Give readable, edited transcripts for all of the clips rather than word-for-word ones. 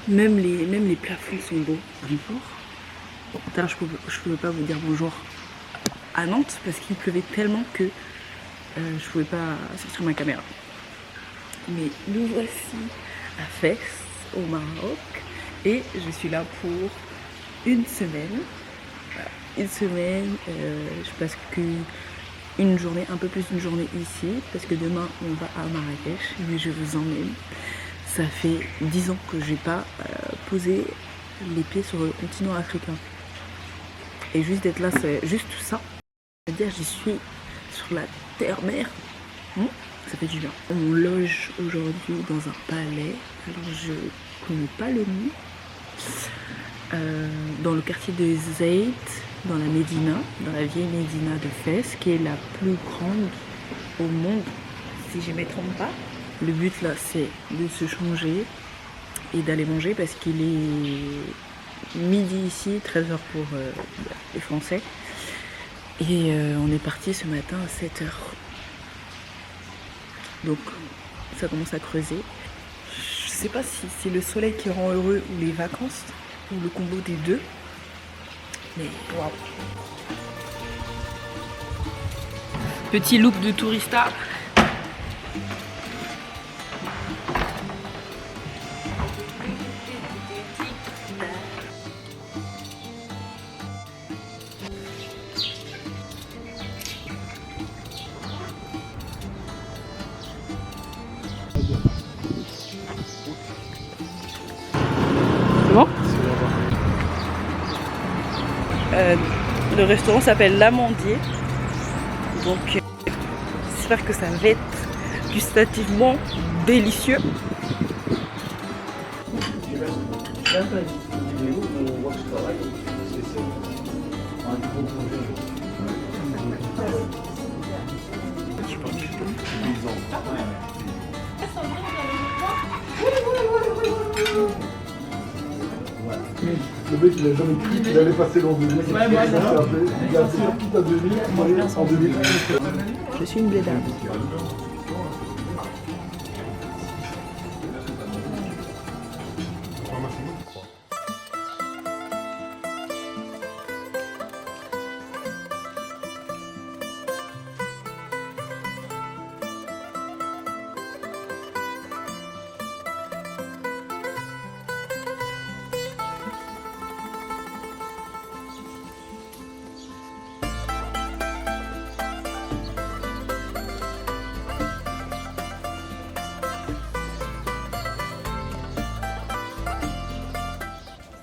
Même les plafonds sont beaux. Bonjour. Tout à l'heure, je pouvais pas vous dire bonjour à Nantes parce qu'il pleuvait tellement que je pouvais pas sortir ma caméra. Mais nous voici à Fès, au Maroc, et je suis là pour une semaine. Voilà. Une semaine, je passe une journée, un peu plus d'une journée ici, parce que demain on va à Marrakech, mais je vous emmène. Ça fait 10 ans que j'ai pas posé les pieds sur le continent africain. Et juste d'être là, c'est juste ça. C'est-à-dire j'y suis sur la terre-mer. Ça fait du bien. On loge aujourd'hui dans un palais. Alors je connais pas le nom. Dans le quartier de Zaïd, dans la Médina, dans la vieille Médina de Fès, qui est la plus grande au monde, si je ne me trompe pas. Le but là, c'est de se changer et d'aller manger parce qu'il est midi ici, 13h pour les Français. Et on est parti ce matin à 7h. Donc ça commence à creuser. Je sais pas si c'est le soleil qui rend heureux ou les vacances, ou le combo des deux. Mais waouh. Petit look de tourista. C'est bon ? Le restaurant s'appelle l'Amandier. Donc j'espère que ça va être gustativement délicieux. Le mec il a jamais cru qu'il allait passer dans 2000. Il a fait tout à 2000 en 2000. Je suis une blédarde.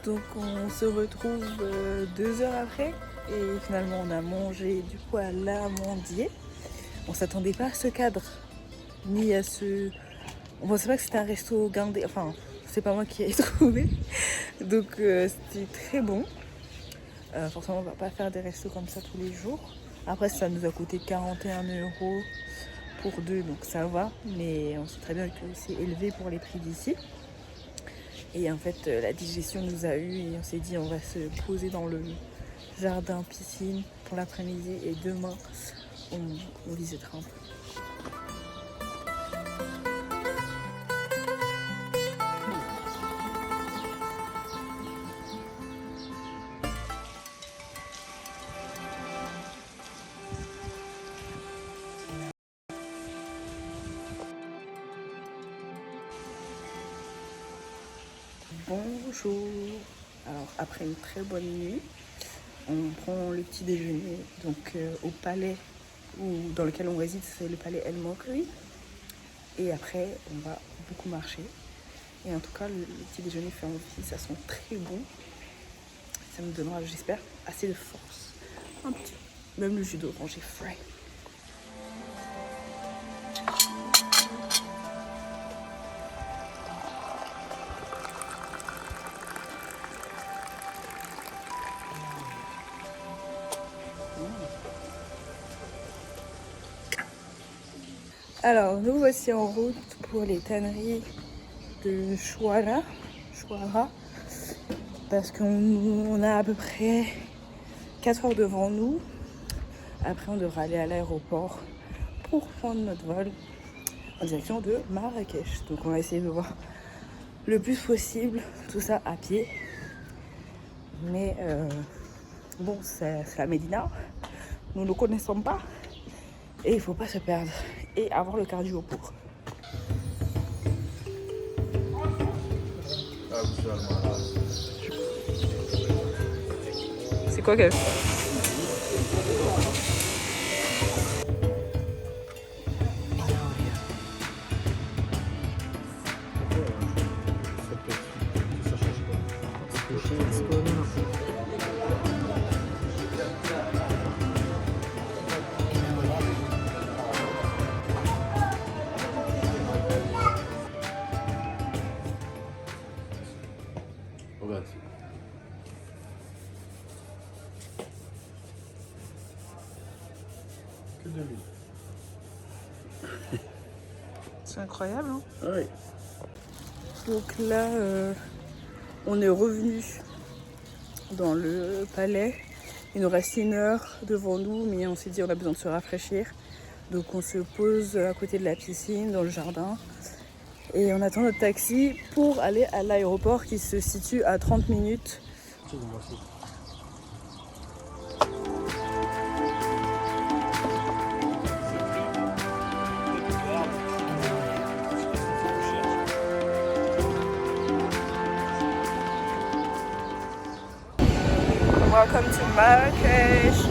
Donc on se retrouve 2 heures après et finalement on a mangé du coup à l'Amandier. On s'attendait pas à ce cadre, ni à ce... On pensait pas que c'était un resto guindé, enfin c'est pas moi qui ai trouvé. Donc c'était très bon. Forcément on va pas faire des restos comme ça tous les jours. Après ça nous a coûté 41 € pour deux, donc ça va. Mais on sait très bien que c'est élevé pour les prix d'ici. Et en fait, la digestion nous a eu et on s'est dit on va se poser dans le jardin piscine pour l'après-midi et demain on visitera un peu. Bonjour. Alors après une très bonne nuit, on prend le petit déjeuner donc au palais dans lequel on réside, c'est le palais El Mokri. Et après on va beaucoup marcher. Et en tout cas le petit déjeuner fait envie, ça sent très bon. Ça nous donnera, j'espère, assez de force. Un petit, même le jus d'orange est frais. Alors, nous voici en route pour les tanneries de Chouara, parce qu'on a à peu près 4 heures devant nous. Après, on devra aller à l'aéroport pour prendre notre vol en direction de Marrakech. Donc, on va essayer de voir le plus possible, tout ça à pied. Mais bon, c'est la Médina, nous ne connaissons pas et il faut pas se perdre et avoir le cardio pour. C'est quoi que... C'est incroyable, hein? Oui. Donc là, on est revenu dans le palais. Il nous reste 1 heure devant nous, mais on s'est dit on a besoin de se rafraîchir. Donc on se pose à côté de la piscine, dans le jardin. Et on attend notre taxi pour aller à l'aéroport qui se situe à 30 minutes. Welcome to Marrakech.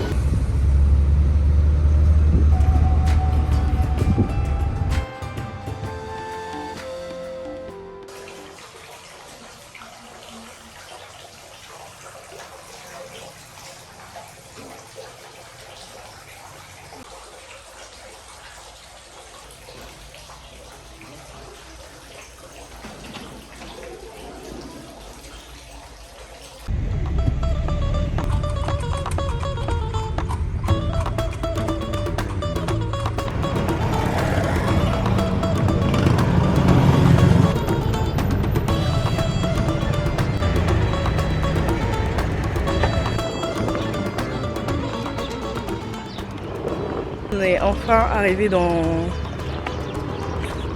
On est enfin arrivé dans,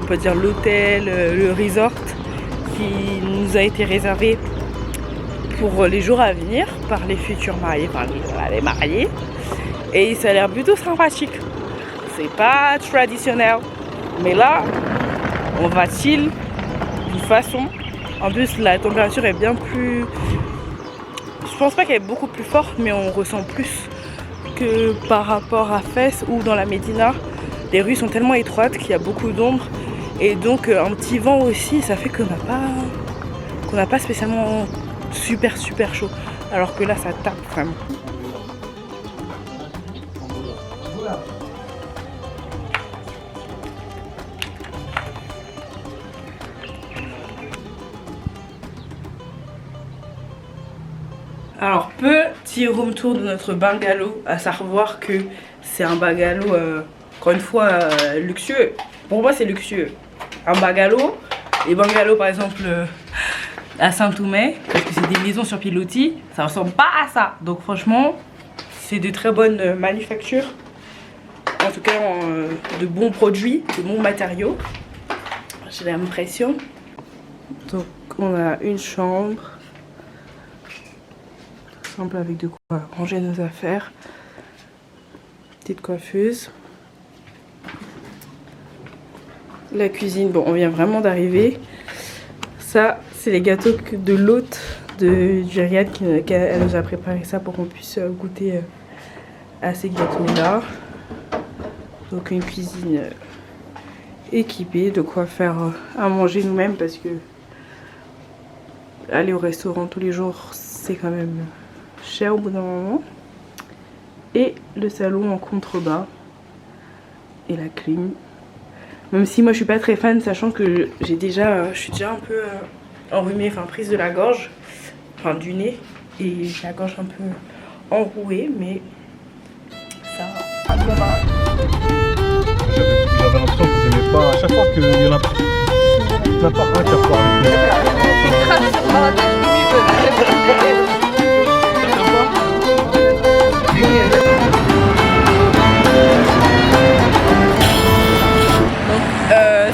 on peut dire, l'hôtel, le resort qui nous a été réservé pour les jours à venir par les futurs mariés, enfin les mariés. Et ça a l'air plutôt sympathique. C'est pas traditionnel, mais là, on va chill d'une façon. En plus, la température est bien plus... Je pense pas qu'elle est beaucoup plus forte, mais on ressent plus que par rapport à Fès ou dans la Médina. Les rues sont tellement étroites qu'il y a beaucoup d'ombre. Et donc un petit vent aussi, ça fait qu'on n'a pas spécialement super chaud. Alors que là, ça tape vraiment. Alors, petit room tour de notre bungalow, à savoir que c'est un bungalow, encore une fois, luxueux. Pour moi, c'est luxueux. Un bungalow, les bungalows par exemple à Saint-Omer, parce que c'est des maisons sur pilotis, ça ressemble pas à ça. Donc franchement, c'est de très bonnes manufactures. En tout cas, de bons produits, de bons matériaux. J'ai l'impression. Donc on a une chambre. Simple avec de quoi ranger nos affaires. Petite coiffeuse. La cuisine, bon, on vient vraiment d'arriver. Ça, c'est les gâteaux de l'hôte de Jériad qu'elle nous a préparé ça pour qu'on puisse goûter à ces gâteaux-là. Donc une cuisine équipée, de quoi faire à manger nous-mêmes parce que aller au restaurant tous les jours, c'est quand même cher au bout d'un moment. Et le salon en contrebas et la clim. Même si moi je suis pas très fan, sachant que je suis déjà un peu enrhumée, enfin prise de la gorge, enfin du nez, et j'ai la gorge un peu enrouée, mais ça va. J'avais l'impression que j'aimais pas à chaque fois qu'il y en a pas un qui a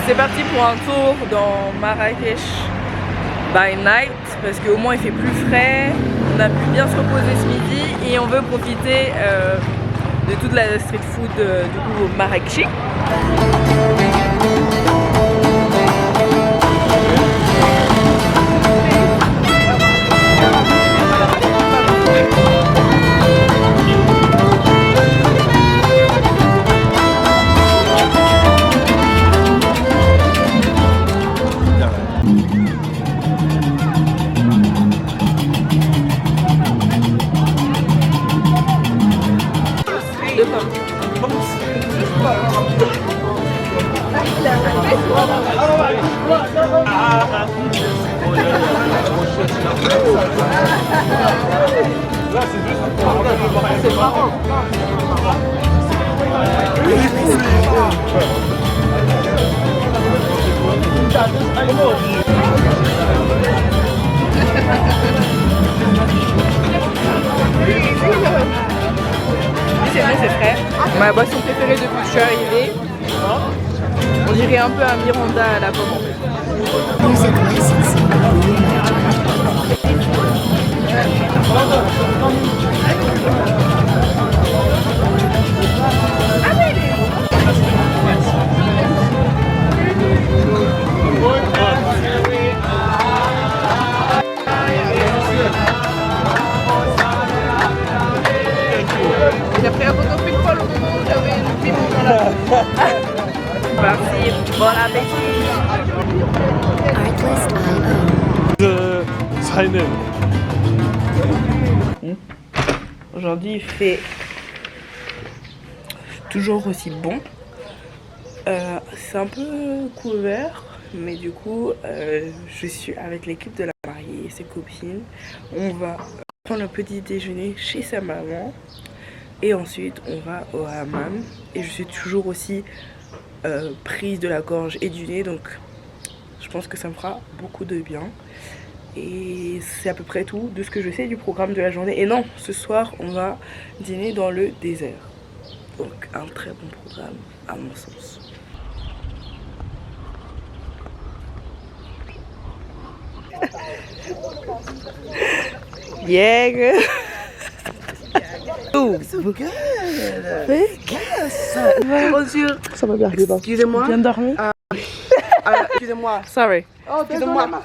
C'est parti pour un tour dans Marrakech by night parce qu'au moins il fait plus frais, on a pu bien se reposer ce midi et on veut profiter de toute la street food du coup au Marrakech. C'est marrant. C'est vrai, c'est frais. Ma boisson préférée depuis que je suis arrivée. On dirait un peu un Miranda à la pomme. J'ai pris un photo pile poil au moment où j'avais une piment dans la Merci, bon appétit. Aujourd'hui il fait toujours aussi bon. C'est un peu couvert, mais du coup je suis avec l'équipe de la mariée et ses copines. On va prendre le petit déjeuner chez sa maman et ensuite on va au hammam. Et je suis toujours aussi prise de la gorge et du nez, donc je pense que ça me fera beaucoup de bien. Et c'est à peu près tout de ce que je sais du programme de la journée. Et non, ce soir on va dîner dans le désert, donc un très bon programme à mon sens. Yeah, good. Oh, so good. Yes. Bonjour. Ça va bien. Excusez-moi. Bien dormi. Excusez-moi. Sorry. Oh, excusez-moi. Non,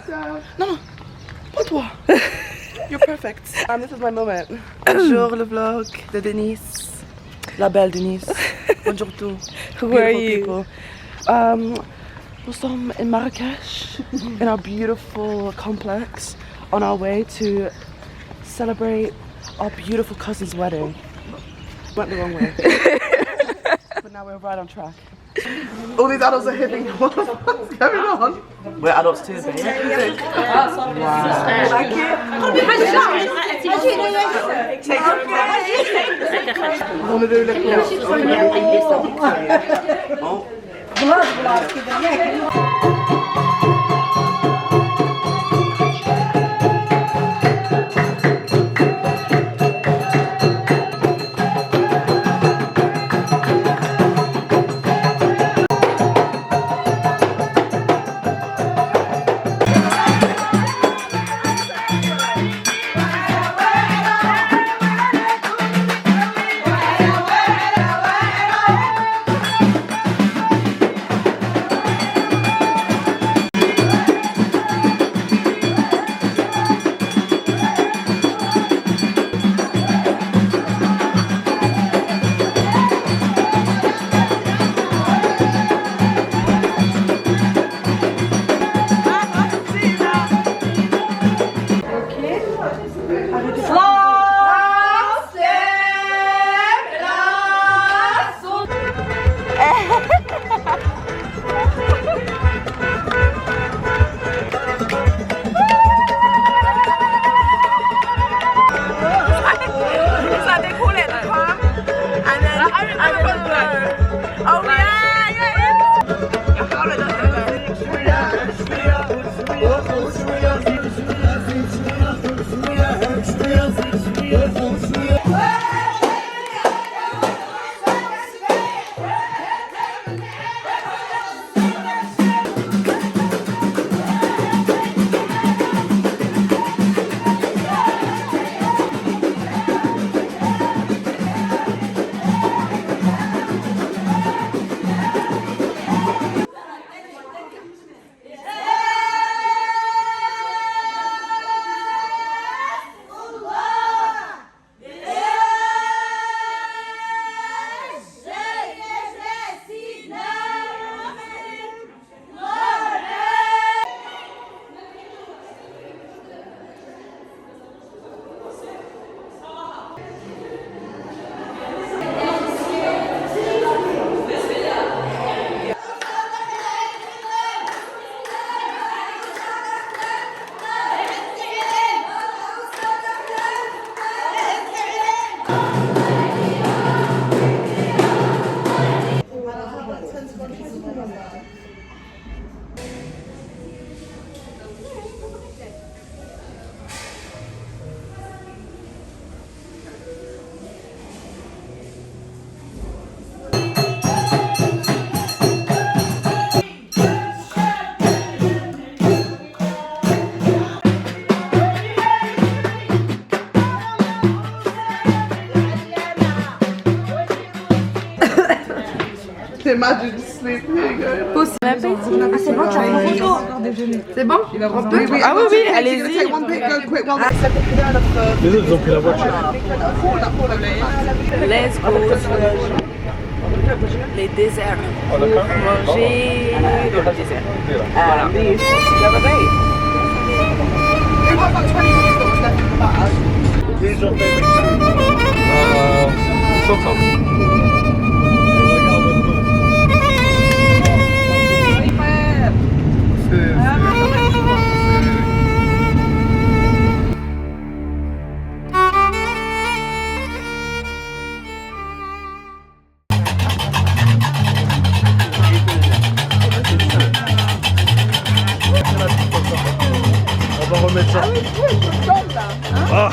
non. Pas toi. You're perfect. This is my moment. Bonjour le vlog de Denise. La belle Denise. Bonjour tout. Who are you? People. We're some in Marrakesh in our beautiful complex on our way to celebrate our beautiful cousin's wedding. Went the wrong way. But now we're right on track. All these adults are hitting. What's going on? We're adults too, babe. On va do imagine sleeping. Ah, c'est bon, tu as pris photo. C'est bon? Ah oui, oui, allez-y. Les autres, ils ont pris la voiture. Let's go sur les déserts pour manger dans le désert. Voilà. On va remettre ça. Ah.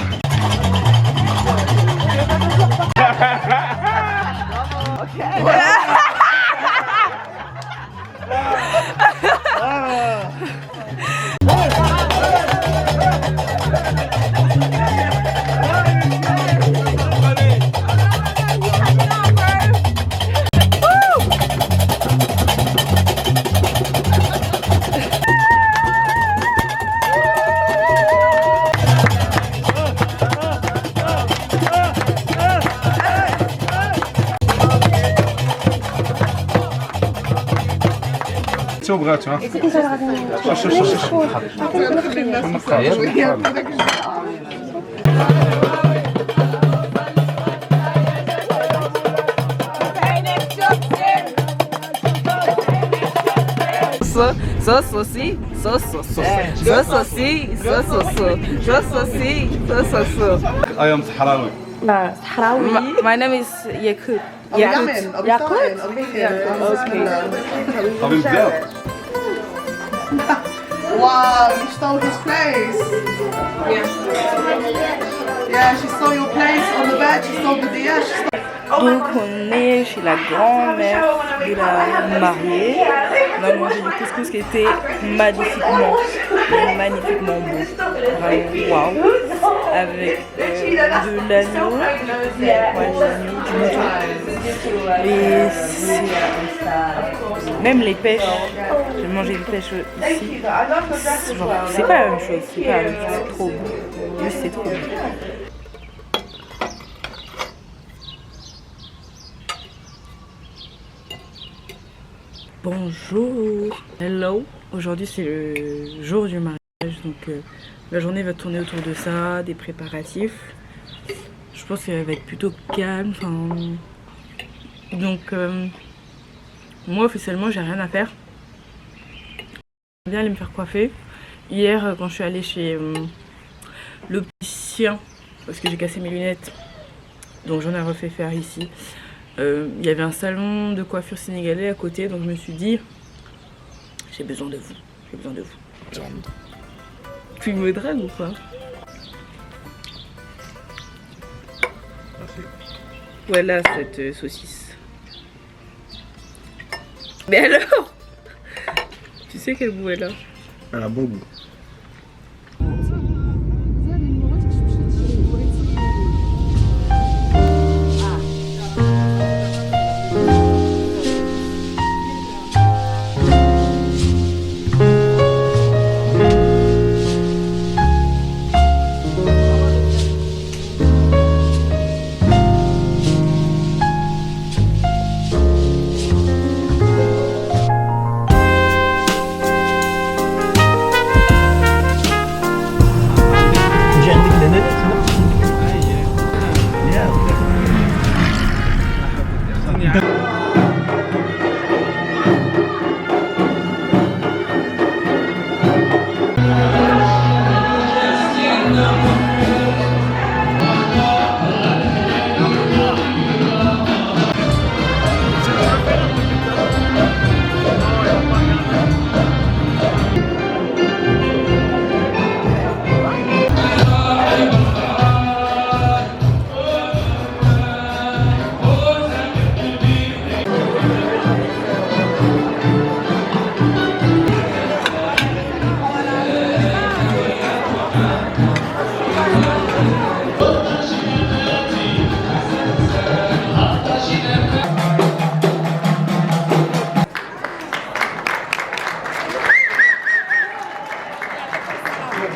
Au bras, tu vois. Sauce aussi. I am Sahrawi. My name is Yakut. Yakut? Wow, you stole his place. Yeah, she stole your place on the bed. She stole the yeah. Donc on est chez la grand-mère de la mariée. On a mangé du couscous qui était magnifiquement bon. Vraiment waouh. Avec de l'agneau, du mouton. Et même les pêches. J'ai mangé une pêche ici. Genre, c'est pas la même chose. C'est trop bon. Juste c'est trop bon. Bonjour, hello. Aujourd'hui c'est le jour du mariage, donc la journée va tourner autour de ça, des préparatifs. Je pense qu'elle va être plutôt calme. Donc moi officiellement j'ai rien à faire. J'aime bien aller me faire coiffer. Hier quand je suis allée chez l'opticien parce que j'ai cassé mes lunettes, donc j'en ai refait faire ici. Il y avait un salon de coiffure sénégalais à côté, donc je me suis dit j'ai besoin de vous. Tu me dragues ou pas? Merci. Voilà cette saucisse. Mais alors, tu sais quel goût elle a? Elle a bon goût.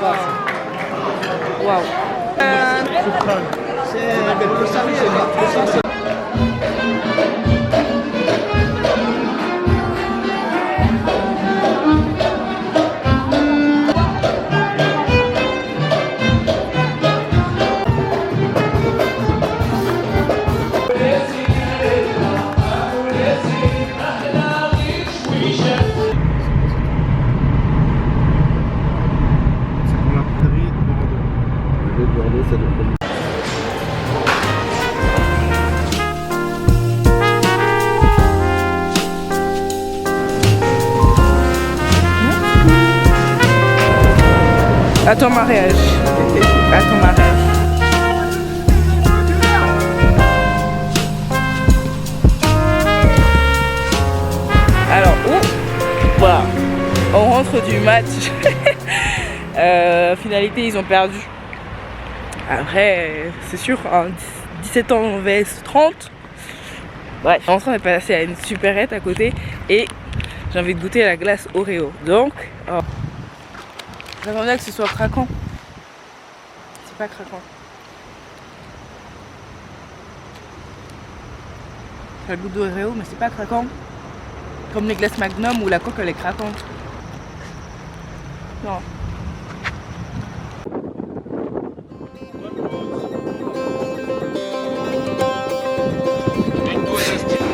Waouh. À ton mariage. À ton mariage. Alors, voilà. On rentre du match. Finalité, ils ont perdu. Après, c'est sûr, hein, 17 ans vs 30. Bref, on est en train de passer à une supérette à côté et j'ai envie de goûter la glace Oreo. Donc, oh. J'aimerais bien que ce soit craquant. C'est pas craquant. Ça a le goût d'Oreo, mais c'est pas craquant. Comme les glaces Magnum où la coque elle est craquante. Non.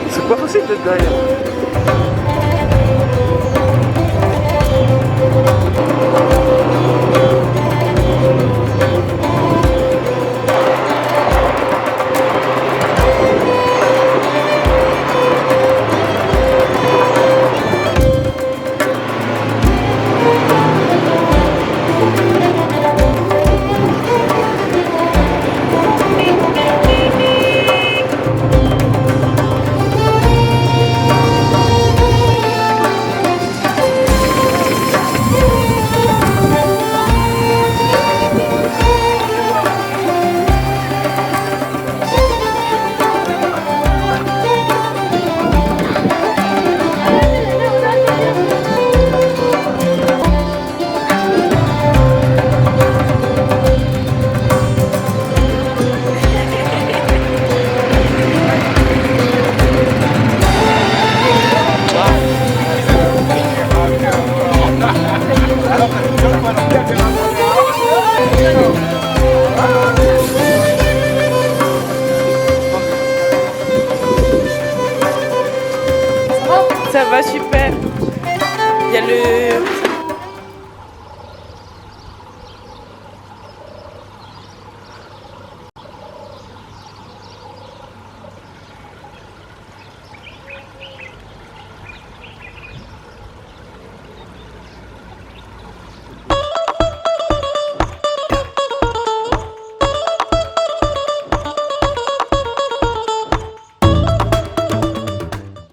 C'est pas facile d'être derrière. Ça va super. Il y a le